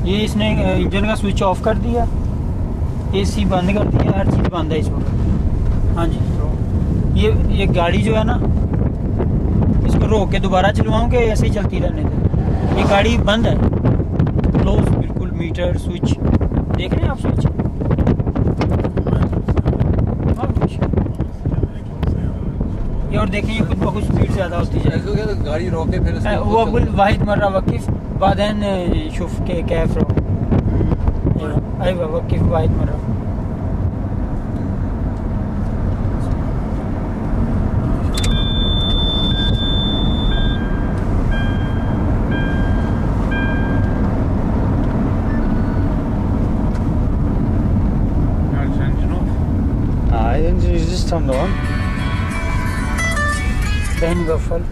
ये इसने इंजन का स्विच ऑफ कर दिया, एसी बंद कर दिया, हर चीज़ बंद है इस वक्त। हाँ जी, ये गाड़ी जो है ना, इसको रोक के दोबारा चलवाऊँ कि ऐसे ही चलती रहने दें? ये गाड़ी बंद है, क्लोज बिल्कुल, मीटर स्विच देख रहे हैं आप, स्विच। ये और देखें, ये खुद ब खुद स्पीड ज़्यादा होती है। गाड़ी रोके फिर वो अबुल वाहिद मर्रा वकीफ बादैन शुफ के कैफ रो आई वकीफ वाहिद मर्रा। Engine is just turned on. बहन गफल,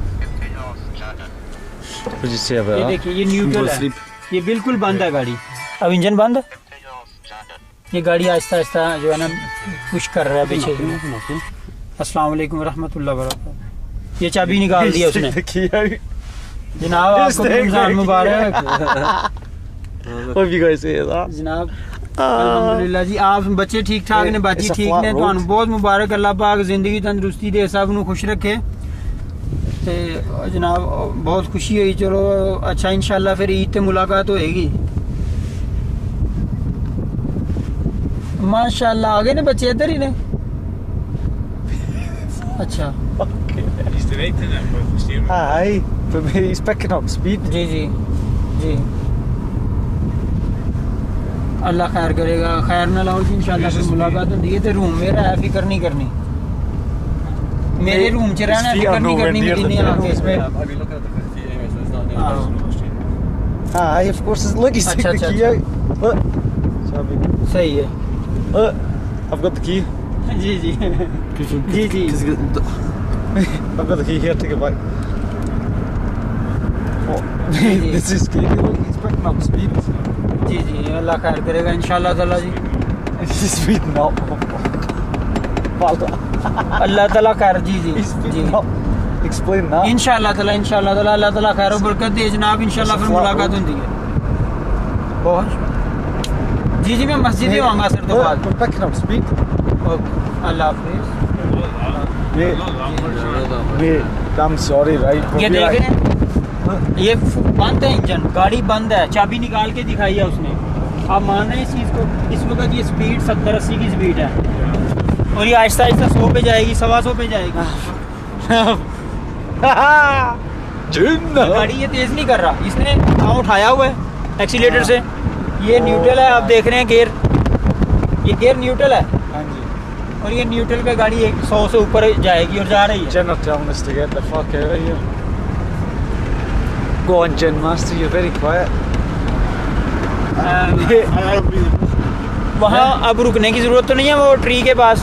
What did you say about ये that? देखिए, ये न्यूट्रल है, Sleep. ये बिल्कुल बंद है गाड़ी। अब इंजन बंद है, ये गाड़ी आहिस्ता आहिस्ता जो है ना पुश कर रहा है पीछे। अस्सलाम वालेकुम रहमतुल्लाह वबरकातुहू। ये चाबी निकाल दी उसने। जनाब आपको रमजान मुबारक। Hope you guys hear that. जनाब अल्हम्दुलिल्लाह जी, आप बच्चे ठीक ठाक ने, बाकी It's a ठीक flat ने, road. तुहानू बहुत मुबारक, अल्लाह पाक जिंदगी तंदुरुस्ती दे, सब नू खुश रखे। ते जनाब बहुत खुशी हुई, चलो अच्छा इंशाल्लाह फिर ईद ते मुलाकात होएगी। माशाल्लाह आ गए ने बच्चे, इधर ही ने। अच्छा He's directing it with the steering wheel. Aye, but he's picking up speed. जी जी जी, अल्लाह खैर करेगा, खैर ना लाओ जी, इंशाल्लाह फिर मुलाकात होती है। तो रूम मेरा है, फिक्र नहीं करनी, मेरे रूम च रहना, फिक्र नहीं करनी मदीने आके इसमें। I've been looking at the 50 anyway, so it's not near Oh. the steering. Aye, of course. Look, he's taking Acha, the key out. Look. Chabi. सही है। Look, I've got the key. Ji ji ji ji, I've got the key here. Take it back. Oh, ji. this is scary. Look, he's picking up speed. जी जी, अल्लाह खैर करेगा इंशाल्लाह ताला जी। He's speeding up. अल्लाह ताला खैर, जी जी He's ji, speeding up. Explain that. इंशाल्लाह ताला अल्लाह ताला खैर और बरकत दे जनाब, इंशाल्लाह फिर मुलाकात होती है। बहुत जी जी, मैं मस्जिद ही आऊँगा सर तो बाद। We're picking up speed. Okay, अल्लाह हाफिज़। Mate, I'm sorry, right? but ये we're देख like- रहे हैं, ये बंद है इंजन, गाड़ी बंद है, चाबी निकाल के दिखाई है उसने। आप मान रहे हैं इस चीज़ को? इस वक्त ये स्पीड 70-80 की स्पीड है और ये आहिस्ता आहिस्ता 100 पे जाएगी, 125 पे जाएगी। गाड़ी ये तेज़ नहीं कर रहा, इसने पाँव उठाया हुआ है एक्सीलेटर से। ये न्यूट्रल है, आप देख रहे हैं गेयर, ये गेयर न्यूट्रल है हाँ जी। और ये न्यूट्रल पे गाड़ी 100 से ऊपर जाएगी और जा रही है। Jen are telling us to get the fuck out of here. Go on, Jen Master, you're very quiet. वहाँ अब रुकने की ज़रूरत तो नहीं है, वो ट्री के पास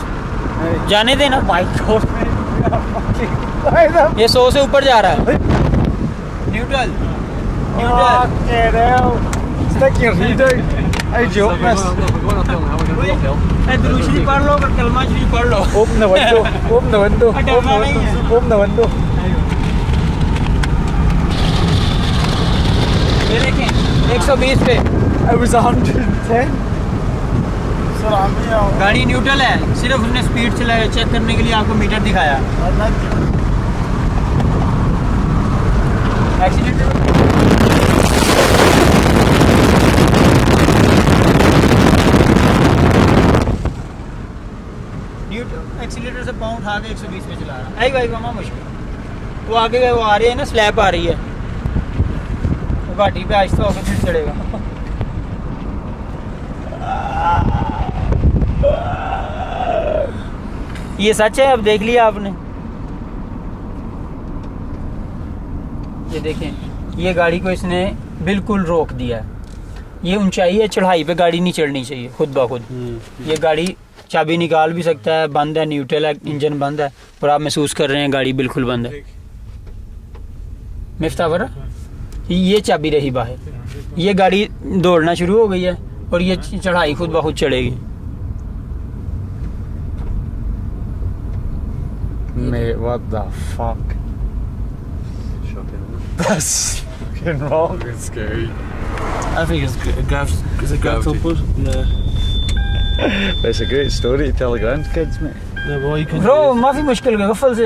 जाने देना। My God, ये 100 से ऊपर जा रहा है। Neutral neutral. Fucking hell. Stick your head out. How'd you open this? दुरूद शरीफ पढ़ लो और कलमा शरीफ पढ़ लो। Open the window. Open the window. Open डरना the नहीं window. है। Open the window. ये देखें 120 पे It was 110. Sir, I'm here. गाड़ी न्यूट्रल है, सिर्फ उसने स्पीड चलाया, चेक करने के लिए आपको मीटर दिखाया। एक्सीलेटर एक्सीलेटर से पाँव उठा के 120 पे चला रहा है। आई भाई मामा मुश्किल, वो आगे वो आ रही है ना, स्लैब आ रही है, वो घाटी पे आहिस्ता होकर फिर चढ़ेगा। ये सच है, अब देख लिया आपने। ये देखें, ये गाड़ी को इसने बिल्कुल रोक दिया है। ये ऊंचाई है, चढ़ाई पे गाड़ी नहीं चढ़नी चाहिए खुद ब खुद। ये गाड़ी चाबी निकाल भी सकता है, बंद है, न्यूट्रल है, इंजन बंद है और आप महसूस कर रहे हैं गाड़ी बिल्कुल बंद है। मिफ्तावर ये चाबी रही बाहर, ये गाड़ी दौड़ना शुरू हो गई है और ये चढ़ाई खुद ब खुद चढ़ेगी। Mate, what the fuck? Shocking. That's fucking wrong. It's scary. I think it's is it Gravity. Gravity? Yeah. But it's a great story to tell the grandkids, mate. Yeah, well, you can. Bro माफी मुश्किल गफल से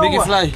Make it fly.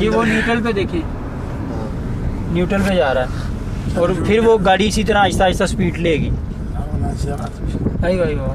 ये वो neutral पे देखिए neutral पे जा रहा है और फिर वो गाड़ी इसी तरह आहिस्ता आहिस्ता स्पीड लेगी अयो अयो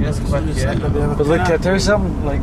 Yes, but yeah. But look, I tell you something, like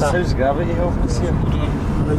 How's gravity helping us here?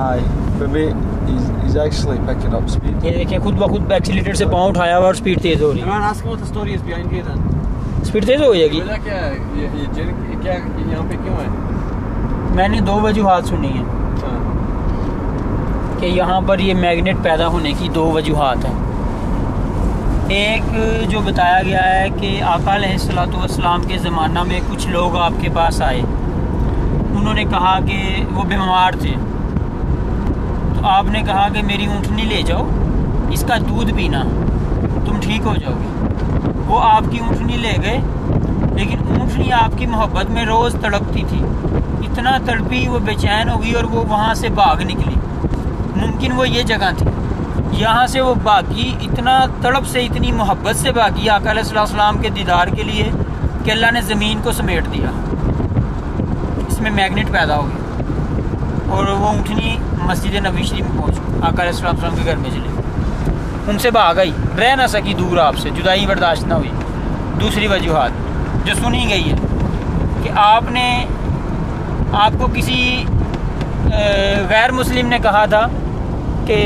Aye. But mate, he's actually picking up speed. ये देखिए खुद ब खुद एक्सीलेटर से पाँव उठाया हुआ और स्पीड तेज हो रही है Man, ask what the story is behind here then. Speed तेज हो जाएगी बोला क्या ये जिन क्या यहाँ पे क्यों है? मैंने 2 वजूहात सुनी है हाँ। कि यहाँ पर ये मैग्नेट पैदा होने की 2 वजूहात हैं एक जो बताया गया है कि आका अलैहिस्सलाम के ज़माना में कुछ लोग आपके पास आए उन्होंने कहा कि वो बीमार थे तो आपने कहा कि मेरी ऊँटनी ले जाओ इसका दूध पीना तुम ठीक हो जाओगे वो आपकी ऊँटनी ले गए लेकिन ऊँटनी आपकी मोहब्बत में रोज़ तड़पती थी इतना तड़पी वो बेचैन हो गई और वो वहाँ से भाग निकली मुमकिन वो ये जगह थी यहाँ से वो भागी इतना तड़प से इतनी मोहब्बत से भागी आका अलैहिस्सलाम के दीदार के लिए कि अल्लाह ने ज़मीन को समेट दिया इसमें मैग्नेट पैदा हो गया और वो ऊँटनी मस्जिद नबी शरीफ में पहुँच आका अलैहिस्सलाम के घर में चली उनसे भाग गई रह ना सकी दूर आपसे जुदाई बर्दाश्त ना हुई दूसरी वजूहात जो सुनी गई है कि आपको किसी गैर मुस्लिम ने कहा था कि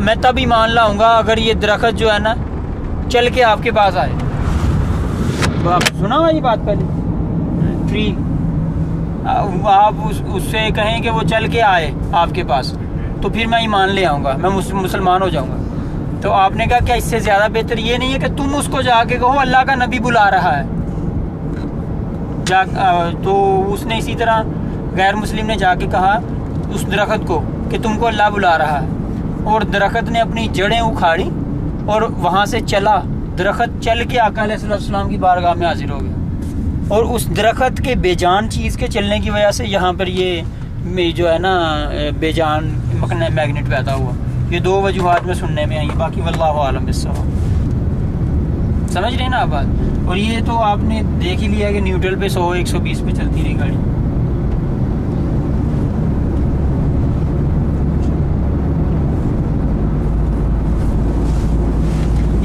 मैं तब ईमान लाऊंगा अगर ये दरख्त जो है ना चल के आपके पास आए आप सुना हुआ ये बात पहले ट्री आप उससे कहें कि वो चल के आए आपके पास तो फिर मैं ईमान ले आऊँगा मैं मुसलमान हो जाऊँगा तो आपने कहा क्या इससे ज़्यादा बेहतर ये नहीं है कि तुम उसको जाके कहो अल्लाह का नबी बुला रहा है तो उसने इसी तरह गैर मुस्लिम ने जाके कहा उस दरख्त को कि तुमको अल्लाह बुला रहा है और दरख्त ने अपनी जड़ें उखाड़ी और वहाँ से चला दरख्त चल के आका अलैहिस्सलाम की बारगाह में हाजिर हो गया और उस दरख्त के बेजान चीज़ के चलने की वजह से यहाँ पर ये जो है ना बेजान मैग्नेट पैदा हुआ ये 2 वजूहात में सुनने में आई बाकी वल्लाहु आलम बिस्सवाब समझ रहे हैं ना आप बात और ये तो आपने देख ही लिया कि न्यूट्रल पे 100-120 पे चलती रही गाड़ी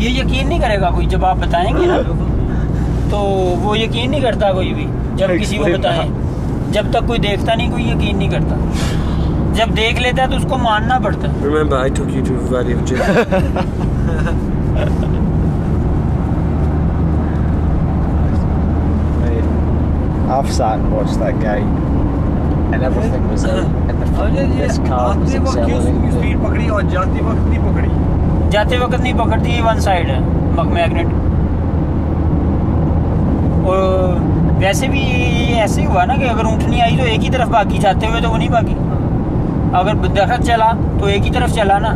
ये यकीन नहीं करेगा कोई जब आप बताएंगे ना तो वो यकीन नहीं करता कोई भी जब किसी को बताएं जब तक कोई देखता नहीं कोई यकीन नहीं करता जब देख लेता है तो उसको मानना पड़ता है Remember, I took you to the Valley of Jinn. Mate, I've sat and watched that guy, and everything was in the front. This car was accelerating. Speed पकड़ी और जाते वक्त नहीं पकड़ी जाते वक्त नहीं पकड़ती वन साइड है मैग्नेट और वैसे भी ये ऐसे ही हुआ ना कि अगर ऊँटनी आई तो एक ही तरफ भागी जाते हुए तो वो नहीं भागी अगर दरख्त चला तो एक ही तरफ चला ना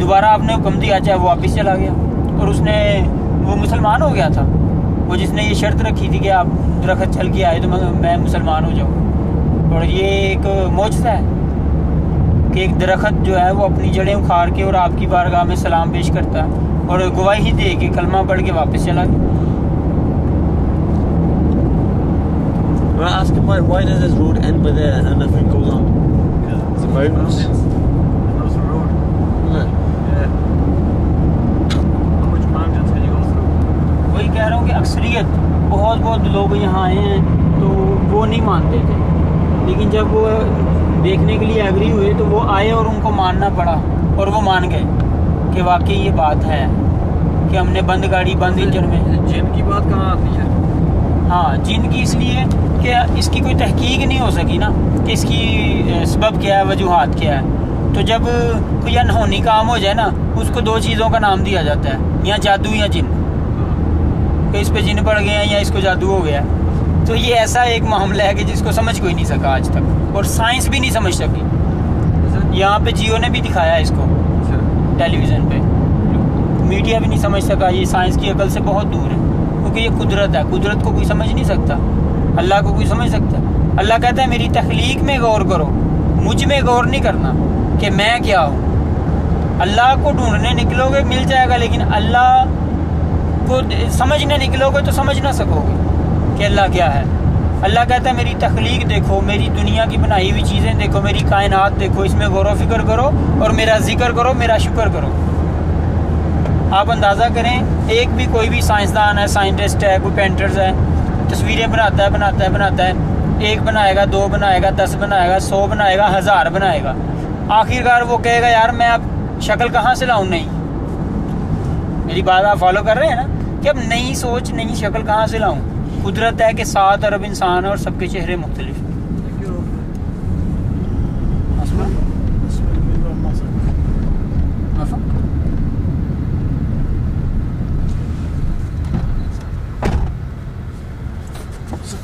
दोबारा आपने हुक्म दिया चाहे वो वापस चला गया और उसने वो मुसलमान हो गया था वो जिसने ये शर्त रखी थी कि आप दरख्त चल के आए तो मैं मुसलमान हो जाऊँ और ये एक मौजज़ा है कि एक दरख्त जो है वो अपनी जड़ें उखाड़ के और आपकी बारगाह में सलाम पेश करता है और गवाही दे के कलमा पढ़ के वापस चला गया Well, ask him why does this road end with there and nothing goes on? The mountains. Those are road. Yeah. Yeah. How much mountains can you go through? वही कह रहा हूँ कि अक्सरियत बहुत लोग यहाँ आए हैं तो वो नहीं मानते थे लेकिन जब वो देखने के लिए एग्री हुए तो वो आए और उनको मानना पड़ा और वो मान गए कि वाकई ये बात है कि हमने बंद गाड़ी बंद इंजन में जिन की बात कहाँ आती है? हाँ जिन की इसलिए कि इसकी कोई तहकीक नहीं हो सकी ना कि इसकी सबब क्या है वजूहात क्या है तो जब कोई अनहोनी काम हो जाए ना उसको 2 चीज़ों का नाम दिया जाता है या जादू या जिन कि इस पे जिन पड़ गए हैं या इसको जादू हो गया तो ये ऐसा एक मामला है कि जिसको समझ कोई नहीं सका आज तक, और साइंस भी नहीं समझ सकी। यहाँ पे जियो ने भी दिखाया इसको टेलीविज़न पे, मीडिया भी नहीं समझ सका। ये साइंस की अकल से बहुत दूर है, क्योंकि ये कुदरत है, कुदरत को कोई समझ नहीं सकता, अल्लाह को कोई समझ सकता। अल्लाह कहता है मेरी तख्लीक में गौर करो, मुझ में गौर नहीं करना कि मैं क्या हूँ। अल्लाह को ढूंढने निकलोगे मिल जाएगा, लेकिन अल्लाह को समझने निकलोगे तो समझ ना सकोगे कि अल्लाह क्या है। अल्लाह कहता है मेरी तख्लीक देखो, मेरी दुनिया की बनाई हुई चीज़ें देखो, मेरी कायनात देखो, इसमें गौर व फिक्र करो और मेरा जिक्र करो, मेरा शुक्र करो। आप अंदाज़ा करें, एक भी कोई भी साइंसदान है, साइंटिस्ट है, कोई पेंटर्स है, तस्वीरें बनाता है, एक बनाएगा, 2 बनाएगा, 10 बनाएगा, 100 बनाएगा, 1000 बनाएगा, आखिरकार वो कहेगा यार मैं अब शक्ल कहाँ से लाऊं। नहीं, मेरी बात आप फॉलो कर रहे हैं ना, कि अब नई सोच, नई शक्ल कहाँ से लाऊं। कुदरत है कि 7 अरब इंसान है और सबके चेहरे मुख्तलिफ हैं।